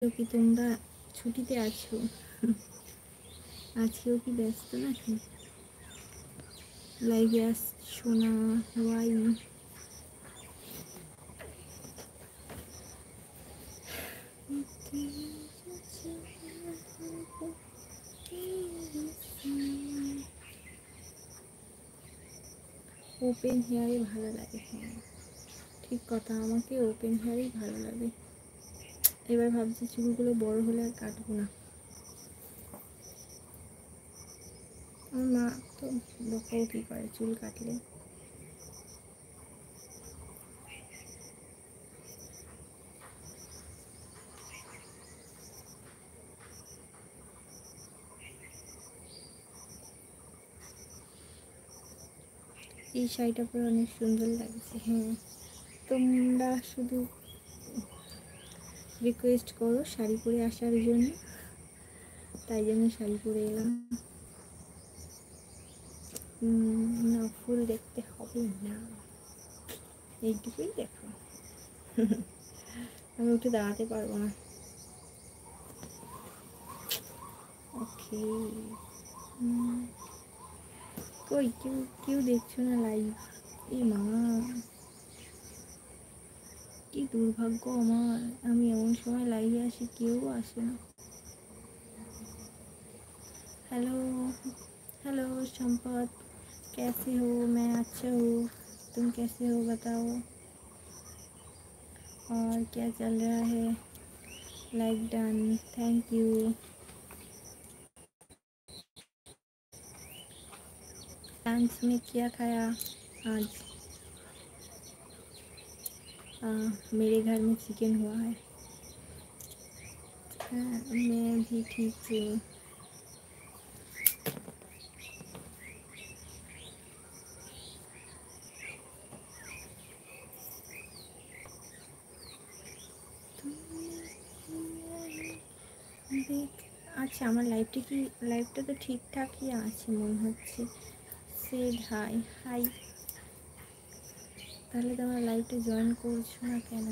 কি তোমরা ছুটিতে আছো? আজকেও কি ব্যস্ত নাকি? লাইভে আসছো না? ওয়াই? ওপেন হেয়ারে ভালো লাগে। হ্যাঁ ঠিক কথা, আমাকে ওপেন হেয়ারই ভালো লাগে। এবার ভাবছি চুলগুলো বড় হলে আর কাটবো না। আমার মা তো বকাবকি করে চুল কাটলে। এই শাড়িটা পরে অনেক সুন্দর লাগছে। হ্যাঁ, তোমরা শুধু রিকোয়েস্ট করো শাড়ি পরে আসার জন্য, তাই জন্য শাড়ি পরে এলাম। না, ফুল দেখতে হবে না, এইটুকুই দেখো। আমি উঠে দাঁড়াতে পারবো না। ওকে। কই কেউ কেউ দেখছো না লাইভ? এই মা, কি দুর্ভাগ্য আমার, আমি এমন সময় লাইভে আসি কেউ আসে না। हेलो हेलो संपत, कैसे हो? मैं अच्छा हूँ, तुम कैसे हो बताओ? और क्या चल रहा है? Like done, thank you. Lunch में क्या खाया आज? मेरे घर में चिकन हुआ है। हाँ, मैं भी ठीक हूँ। আচ্ছা, আমার লাইভটা তো ঠিকঠাকই আছে মনে হচ্ছে। Shed high high. তাহলে তোমরা লাইভটা জয়েন করছো না কেন?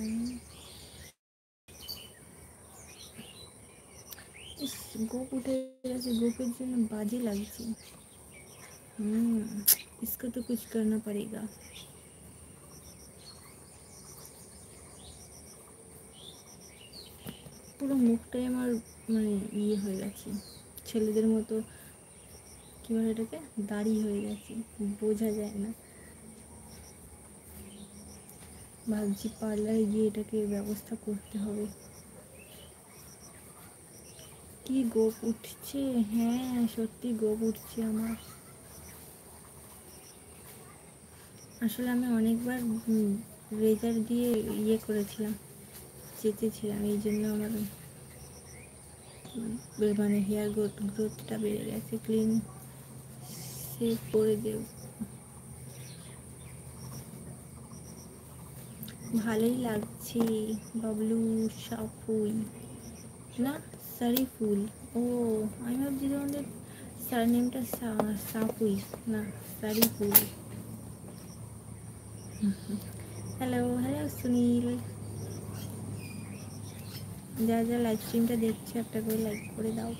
इस गोप उठे गए, गोपेर जন্য बाजी লাগছে। इसको तो कुछ करना पड़ेगा। পুরো মুখটাই আমার মানে ইয়ে হয়ে গেছে, ছেলেদের মতো। কী বলে এটাকে, দাড়ি হয়ে গেছে, বোঝা যায় না। ভাবছি পার্লারে গিয়ে এটাকে ব্যবস্থা করতে হবে। কি গোপ উঠছে? হ্যাঁ সত্যি গোপ উঠছে আমার। আসলে আমি অনেকবার রেজার দিয়ে ইয়ে করেছিলাম, চেঁচেছিলাম, এই জন্য আমার মানে হেয়ার গ্রোথটা বেড়ে গেছে। ক্লিন শেভ করে দেব। ভালোই লাগছে। বাবলু সাফুই না, সারিফুল। ও, আমি ভাবছি তোমাদের সারনেমটা সাফুই, না সারিফুল। হ্যালো হ্যালো সুনীল, যা যা লাইভ স্ট্রিমটা দেখছো একটা করে লাইক করে দাও।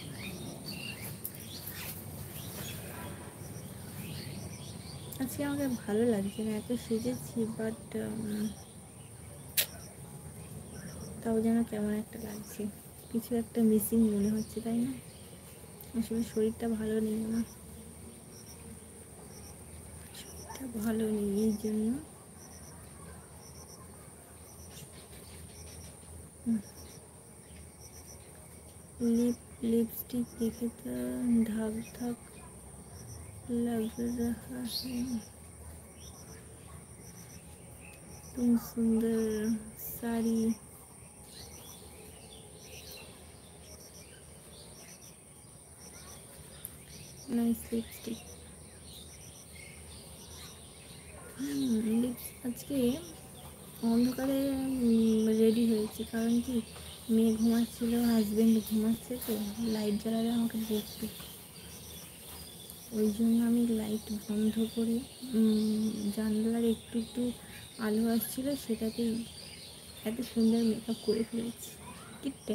আজকে আমাকে ভালো লাগছে না, এত সেজেছি, বাট তাও যেন কেমন একটা লাগছে, কিছু একটা মিসিং মনে হচ্ছে, তাই না? আসলে শরীরটা ভালো নেই আমার, শরীরটা ভালো নেই, এই জন্য। लिपस्टिक देखे तो धक धक लग रहा है, तुम सुंदर साड़ी। Nice lipstick. আজকে অন্ধকারে রেডি হয়েছি, কারণ কি মেয়ে ঘুমাচ্ছিল, হাজব্যান্ড ঘুমাচ্ছে, তো লাইট জ্বালালে আমাকে বকবে, ওই জন্য আমি লাইট বন্ধ করে জানলার একটু একটু আলো আসছিল, সেটাতেই এত সুন্দর মেকআপ করে ফেলেছি। কি